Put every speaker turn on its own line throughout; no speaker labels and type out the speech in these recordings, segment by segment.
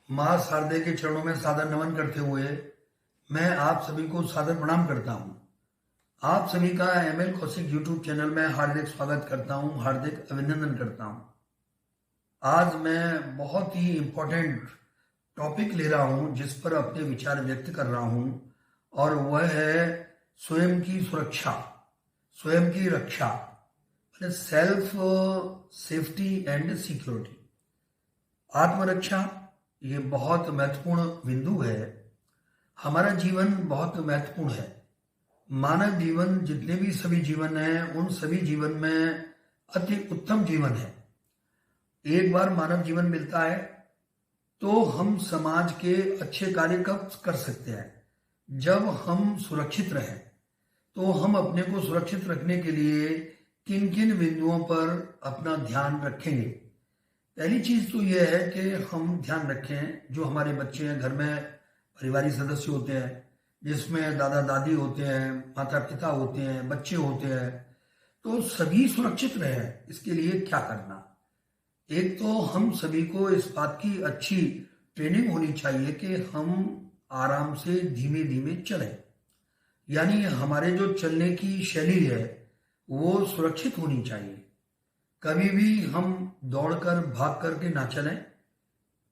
माँ शारदे के चरणों में सादर नमन करते हुए मैं आप सभी को सादर प्रणाम करता हूँ। आप सभी का ML कौशिक यूट्यूब चैनल में हार्दिक स्वागत करता हूँ, हार्दिक अभिनंदन करता हूँ। आज मैं बहुत ही इम्पोर्टेंट टॉपिक ले रहा हूँ जिस पर अपने विचार व्यक्त कर रहा हूँ, और वह है स्वयं की सुरक्षा, स्वयं की रक्षा, सेल्फ सेफ्टी एंड सिक्योरिटी। आत्मरक्षा ये बहुत महत्वपूर्ण बिंदु है। हमारा जीवन बहुत महत्वपूर्ण है। मानव जीवन, जितने भी सभी जीवन हैं, उन सभी जीवन में अति उत्तम जीवन है। एक बार मानव जीवन मिलता है तो हम समाज के अच्छे कार्य कब कर सकते हैं? जब हम सुरक्षित रहें। तो हम अपने को सुरक्षित रखने के लिए किन किन बिंदुओं पर अपना ध्यान रखेंगे? पहली चीज तो यह है कि हम ध्यान रखें, जो हमारे बच्चे हैं, घर में पारिवारिक सदस्य होते हैं, जिसमें दादा दादी होते हैं, माता पिता होते हैं, बच्चे होते हैं, तो सभी सुरक्षित रहे। इसके लिए क्या करना? एक तो हम सभी को इस बात की अच्छी ट्रेनिंग होनी चाहिए कि हम आराम से धीमे धीमे चलें। यानी हमारे जो चलने की शैली है वो सुरक्षित होनी चाहिए। कभी भी हम दौड़कर भाग कर के ना चलें।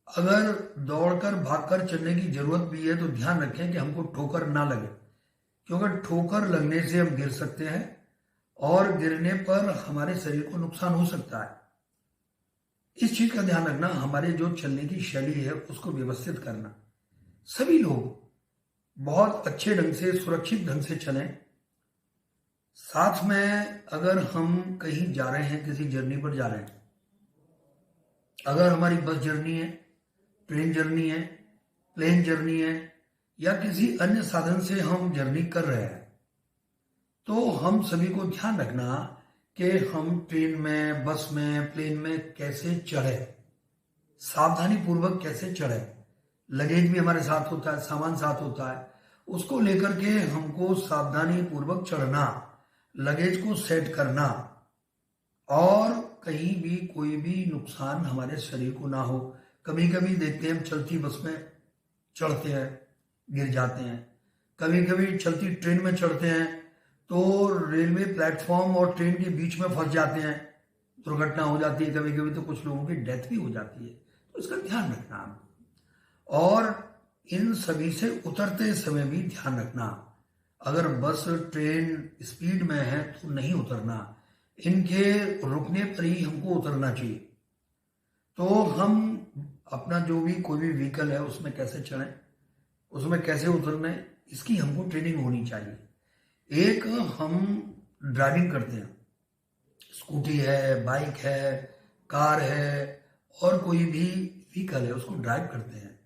अगर दौड़कर भागकर चलने की जरूरत भी है तो ध्यान रखें कि हमको ठोकर ना लगे, क्योंकि ठोकर लगने से हम गिर सकते हैं और गिरने पर हमारे शरीर को नुकसान हो सकता है। इस चीज का ध्यान रखना। हमारे जो चलने की शैली है उसको व्यवस्थित करना। सभी लोग बहुत अच्छे ढंग से, सुरक्षित ढंग से चलें। साथ में अगर हम कहीं जा रहे हैं, किसी जर्नी पर जा रहे हैं, अगर हमारी बस जर्नी है, ट्रेन जर्नी है, प्लेन जर्नी है, या किसी अन्य साधन से हम जर्नी कर रहे हैं, तो हम सभी को ध्यान रखना कि हम ट्रेन में, बस में, प्लेन में कैसे चढ़े, सावधानी पूर्वक कैसे चढ़े। लगेज भी हमारे साथ होता है, सामान साथ होता है, उसको लेकर के हमको सावधानी पूर्वक चढ़ना, लगेज को सेट करना, और कहीं भी कोई भी नुकसान हमारे शरीर को ना हो। कभी कभी देखते हैं हम चलती बस में चढ़ते हैं, गिर जाते हैं। कभी कभी चलती ट्रेन में चढ़ते हैं तो रेलवे प्लेटफॉर्म और ट्रेन के बीच में फंस जाते हैं, दुर्घटना हो जाती है। कभी कभी तो कुछ लोगों की डेथ भी हो जाती है। तो इसका ध्यान रखना हम, और इन सभी से उतरते समय भी ध्यान रखना। अगर बस ट्रेन स्पीड में है तो नहीं उतरना, इनके रुकने पर ही हमको उतरना चाहिए। तो हम अपना जो भी कोई भी व्हीकल है उसमें कैसे चढ़ें, उसमें कैसे उतरना है, इसकी हमको ट्रेनिंग होनी चाहिए। एक हम ड्राइविंग करते हैं, स्कूटी है, बाइक है, कार है, और कोई भी व्हीकल है, उसको ड्राइव करते हैं।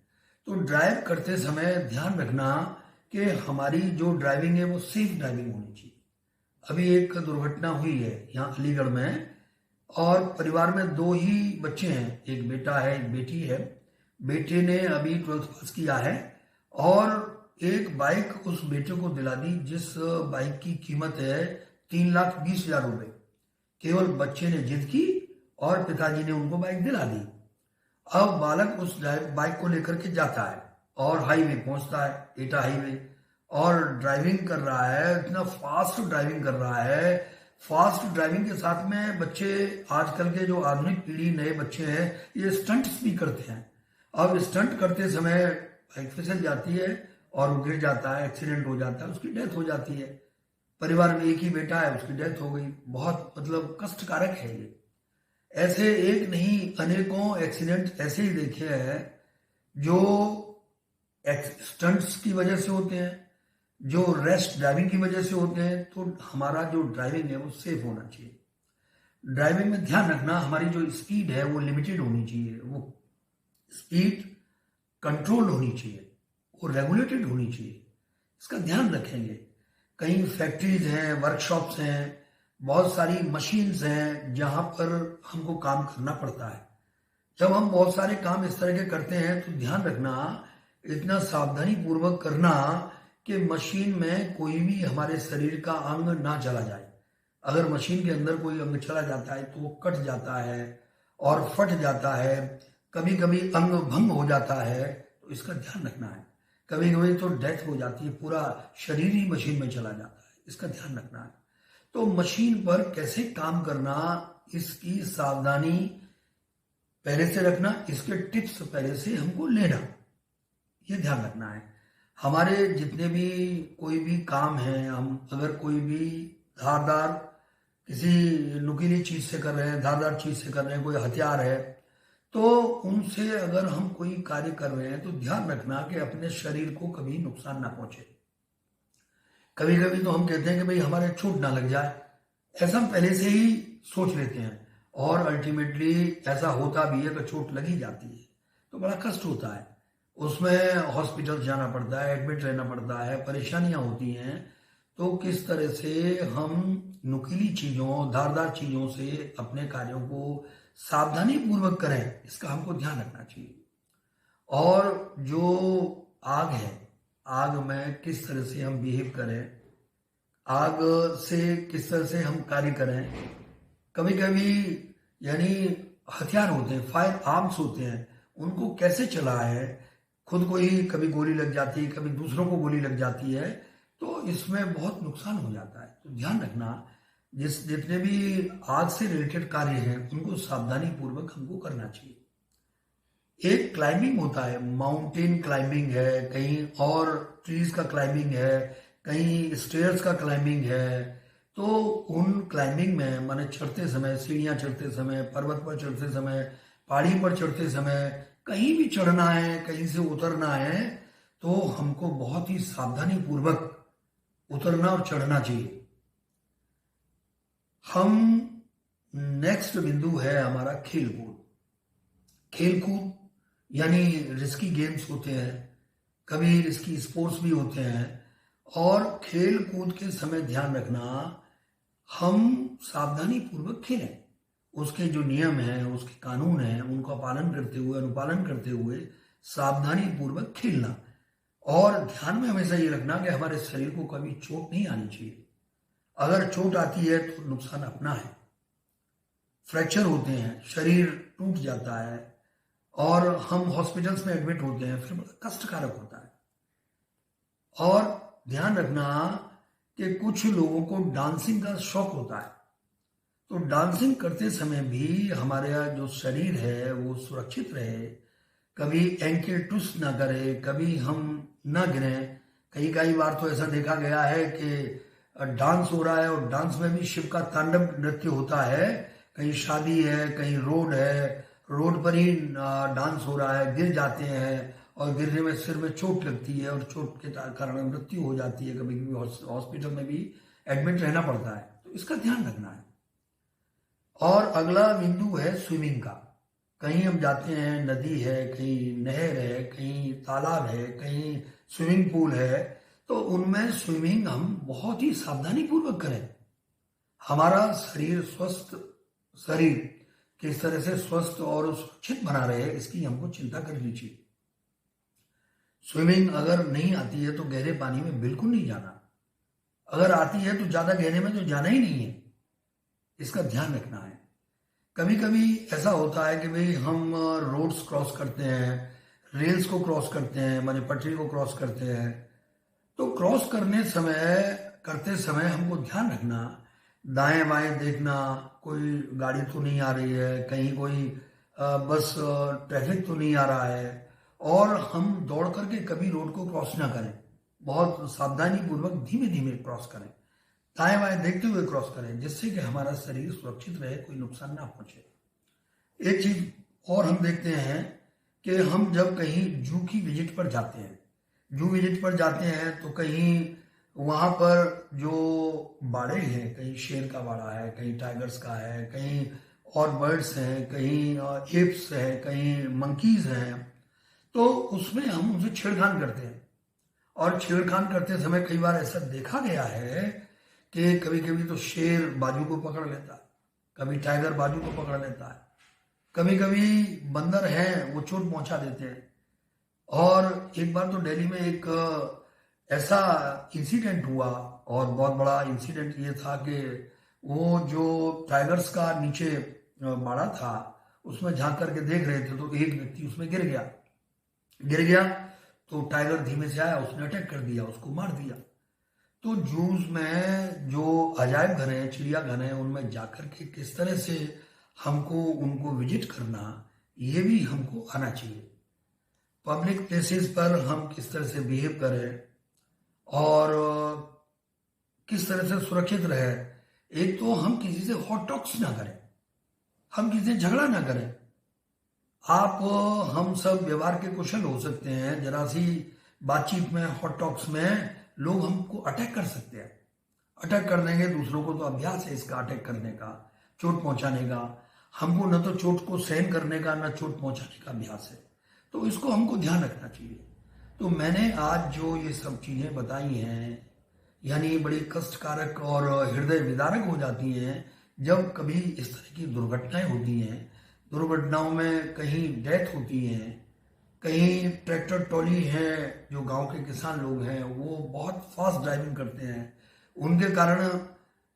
तो ड्राइव करते समय ध्यान रखना कि हमारी जो ड्राइविंग है वो सेफ ड्राइविंग होनी चाहिए। अभी एक दुर्घटना हुई है यहाँ अलीगढ़ में, और परिवार में दो ही बच्चे हैं, एक बेटा है, एक बेटी है। बेटे ने अभी 12th पास किया है, और एक बाइक उस बेटे को दिला दी, जिस बाइक की कीमत है 3,20,000 रुपए। केवल बच्चे ने जिद की और पिताजी ने उनको बाइक दिला दी। अब बालक उस बाइक को लेकर के जाता है और हाईवे पहुंचता है, एटा हाईवे, और ड्राइविंग कर रहा है। इतना फास्ट ड्राइविंग कर रहा है। फास्ट ड्राइविंग के साथ में बच्चे, आजकल के जो आधुनिक पीढ़ी नए बच्चे हैं, ये स्टंट्स भी करते हैं। अब स्टंट करते समय बाइक फिसल जाती है और वो गिर जाता है, एक्सीडेंट हो जाता है, उसकी डेथ हो जाती है। परिवार में एक ही बेटा है, उसकी डेथ हो गई। बहुत कष्टकारक है ये। ऐसे एक नहीं, अनेकों एक्सीडेंट ऐसे ही देखे हैं जो स्टंट्स की वजह से होते हैं, जो रैश ड्राइविंग की वजह से होते हैं। तो हमारा जो ड्राइविंग है वो सेफ होना चाहिए। ड्राइविंग में ध्यान रखना, हमारी जो स्पीड है वो लिमिटेड होनी चाहिए, वो स्पीड कंट्रोल होनी चाहिए, वो रेगुलेटेड होनी चाहिए। इसका ध्यान रखेंगे। कहीं फैक्ट्रीज हैं, वर्कशॉप्स हैं, बहुत सारी मशीन्स हैं जहां पर हमको काम करना पड़ता है। जब हम बहुत सारे काम इस तरह के करते हैं तो ध्यान रखना, इतना सावधानी पूर्वक करना कि मशीन में कोई भी हमारे शरीर का अंग ना चला जाए। अगर मशीन के अंदर कोई अंग चला जाता है तो वो कट जाता है और फट जाता है। कभी कभी अंग भंग हो जाता है तो इसका ध्यान रखना है। कभी कभी तो डेथ हो जाती है, पूरा शरीर ही मशीन में चला जाता है, इसका ध्यान रखना है। तो मशीन पर कैसे काम करना, इसकी सावधानी पहले से रखना, इसके टिप्स पहले से हमको लेना, ये ध्यान रखना है। हमारे जितने भी कोई भी काम है, हम अगर कोई भी धारदार किसी नुकीली चीज से कर रहे हैं, धारदार चीज से कर रहे हैं, कोई हथियार है, तो उनसे अगर हम कोई कार्य कर रहे हैं तो ध्यान रखना कि अपने शरीर को कभी नुकसान ना पहुंचे। कभी कभी तो हम कहते हैं कि भाई हमारे चोट ना लग जाए, ऐसा हम पहले से ही सोच लेते हैं और अल्टीमेटली ऐसा होता भी है कि चोट लगी जाती है तो बड़ा कष्ट होता है, उसमें हॉस्पिटल जाना पड़ता है, एडमिट रहना पड़ता है, परेशानियां होती हैं। तो किस तरह से हम नुकीली चीजों, धारदार चीजों से अपने कार्यों को सावधानी पूर्वक करें, इसका हमको ध्यान रखना चाहिए। और जो आग है, आग में किस तरह से हम बिहेव करें, आग से किस तरह से हम कार्य करें। कभी कभी यानी हथियार होते हैं, फायर आर्म्स होते हैं, उनको कैसे चलाएं, खुद को ही कभी गोली लग जाती है, कभी दूसरों को गोली लग जाती है, तो इसमें बहुत नुकसान हो जाता है। तो ध्यान रखना, जितने भी आग से रिलेटेड कार्य हैं उनको सावधानी पूर्वक हमको करना चाहिए। एक क्लाइंबिंग होता है, माउंटेन क्लाइंबिंग है, कहीं और ट्रीज का क्लाइंबिंग है, कहीं स्टेयर्स का क्लाइंबिंग है। तो उन क्लाइंबिंग में माने चढ़ते समय, सीढ़ियां चढ़ते समय, पर्वत पर चढ़ते समय, पहाड़ी पर चढ़ते समय, कहीं भी चढ़ना है, कहीं से उतरना है, तो हमको बहुत ही सावधानी पूर्वक उतरना और चढ़ना चाहिए। हम नेक्स्ट बिंदु है हमारा खेलकूद। खेलकूद यानी रिस्की गेम्स होते हैं, कभी रिस्की स्पोर्ट्स भी होते हैं, और खेल कूद के समय ध्यान रखना हम सावधानी पूर्वक खेलें, उसके जो नियम हैं, उसके कानून हैं, उनका पालन करते हुए, अनुपालन करते हुए सावधानी पूर्वक खेलना। और ध्यान में हमेशा ये रखना कि हमारे शरीर को कभी चोट नहीं आनी चाहिए। अगर चोट आती है तो नुकसान अपना है, फ्रैक्चर होते हैं, शरीर टूट जाता है और हम हॉस्पिटल्स में एडमिट होते हैं, फिर बड़ा कष्टकारक होता है। और ध्यान रखना कि कुछ लोगों को डांसिंग का शौक होता है, तो डांसिंग करते समय भी हमारे जो शरीर है वो सुरक्षित रहे, कभी एंकल ट्विस्ट ना करे, कभी हम ना गिरें। कई बार तो ऐसा देखा गया है कि डांस हो रहा है और डांस में भी शिव का तांडव नृत्य होता है, कहीं शादी है, कहीं रोड है, रोड पर ही डांस हो रहा है, गिर जाते हैं और गिरने में सिर में चोट लगती है और चोट के कारण मृत्यु हो जाती है, कभी कभी हॉस्पिटल में भी एडमिट रहना पड़ता है। तो इसका ध्यान रखना है। और अगला बिंदु है स्विमिंग का। कहीं हम जाते हैं, नदी है, कहीं नहर है, कहीं तालाब है, कहीं स्विमिंग पूल है, तो उनमें स्विमिंग हम बहुत ही सावधानी पूर्वक करें। हमारा शरीर किस तरह से स्वस्थ और सुरक्षित बना रहे, इसकी हमको चिंता करनी चाहिए। स्विमिंग अगर नहीं आती है तो गहरे पानी में बिल्कुल नहीं जाना, अगर आती है तो ज्यादा गहरे में तो जाना ही नहीं है, इसका ध्यान रखना है। कभी कभी ऐसा होता है कि भाई हम रोड्स क्रॉस करते हैं, रेल्स को क्रॉस करते हैं, माने पटरी को क्रॉस करते हैं, तो क्रॉस करते समय हमको ध्यान रखना, दाएं बाएं देखना, कोई गाड़ी तो नहीं आ रही है, कहीं कोई बस ट्रैफिक तो नहीं आ रहा है, और हम दौड़ करके कभी रोड को क्रॉस ना करें, बहुत सावधानी पूर्वक धीमे धीमे क्रॉस करें, दाएं बाएं देखते हुए क्रॉस करें, जिससे कि हमारा शरीर सुरक्षित रहे, कोई नुकसान ना पहुंचे। एक चीज और हम देखते हैं कि हम जब कहीं जू की विजिट पर जाते हैं, जू विजिट पर जाते हैं तो कहीं वहां पर जो बाड़े हैं, कहीं शेर का बाड़ा है, कहीं टाइगर्स का है, कहीं और बर्ड्स हैं, कहीं एप्स है, कहीं मंकीज हैं, तो उसमें हम उनसे छेड़खान करते हैं। और छेड़खान करते समय कई बार ऐसा देखा गया है कि कभी कभी तो शेर बाजू को पकड़ लेता है, कभी टाइगर बाजू को पकड़ लेता है, कभी कभी बंदर हैं वो चोट पहुंचा देते हैं। और एक बार तो दिल्ली में एक ऐसा इंसिडेंट हुआ, और बहुत बड़ा इंसिडेंट ये था कि वो जो टाइगर्स का नीचे बाड़ा था, उसमें झांक करके देख रहे थे तो एक व्यक्ति उसमें गिर गया तो टाइगर धीमे से आया, उसने अटैक कर दिया, उसको मार दिया। तो जूस में जो अजायब घर हैं, चिड़ियाघर हैं, उनमें जाकर के किस तरह से हमको उनको विजिट करना, ये भी हमको आना चाहिए। पब्लिक प्लेसेस पर हम किस तरह से बिहेव करें और किस तरह से सुरक्षित रहे। एक तो हम किसी से हॉट टॉक्स ना करें, हम किसी से झगड़ा ना करें। आप हम सब व्यवहार के कुशल हो सकते हैं, जरा सी बातचीत में, हॉट टॉक्स में लोग हमको अटैक कर सकते हैं। अटैक कर देंगे, दूसरों को तो अभ्यास है इसका अटैक करने का, चोट पहुंचाने का। हमको न तो चोट को सहन करने का, न चोट पहुंचाने का अभ्यास है, तो इसको हमको ध्यान रखना चाहिए। तो मैंने आज जो ये सब चीजें बताई हैं, यानी बड़ी कष्टकारक और हृदय विदारक हो जाती हैं जब कभी इस तरह की दुर्घटनाएं होती हैं। दुर्घटनाओं में कहीं डेथ होती है, कहीं ट्रैक्टर ट्रॉली है, जो गांव के किसान लोग हैं वो बहुत फास्ट ड्राइविंग करते हैं, उनके कारण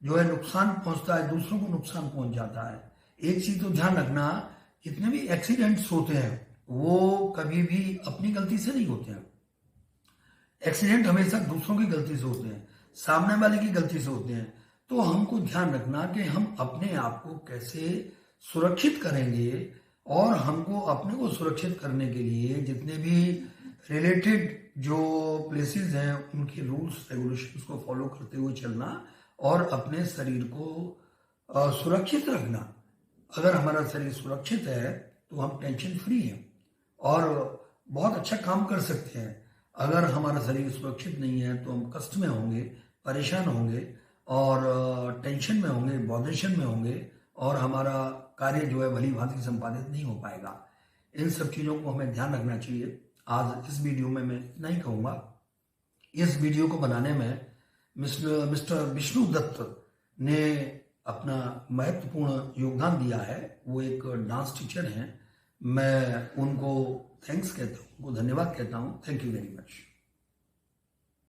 जो है नुकसान पहुंचता है, दूसरों को नुकसान पहुंच जाता है। एक चीज तो ध्यान रखना, जितने भी एक्सीडेंट्स होते हैं वो कभी भी अपनी गलती से नहीं होते हैं। एक्सीडेंट हमेशा दूसरों की गलती से होते हैं, सामने वाले की गलती से होते हैं। तो हमको ध्यान रखना कि हम अपने आप को कैसे सुरक्षित करेंगे, और हमको अपने को सुरक्षित करने के लिए जितने भी रिलेटेड जो प्लेसेस हैं उनके रूल्स रेगुलेशंस को फॉलो करते हुए चलना और अपने शरीर को सुरक्षित रखना। अगर हमारा शरीर सुरक्षित है तो हम टेंशन फ्री हैं और बहुत अच्छा काम कर सकते हैं। अगर हमारा शरीर सुरक्षित नहीं है तो हम कष्ट में होंगे, परेशान होंगे और टेंशन में होंगे, बॉधरेशन में होंगे, और हमारा कार्य जो है भली भांति संपादित नहीं हो पाएगा। इन सब चीज़ों को हमें ध्यान रखना चाहिए। आज इस वीडियो में मैं इतना ही कहूँगा। इस वीडियो को बनाने में मिस्टर विष्णु दत्त ने अपना महत्वपूर्ण योगदान दिया है। वो एक डांस टीचर हैं, मैं उनको थैंक्स कहता हूँ, उनको धन्यवाद कहता हूँ। Thank you very much.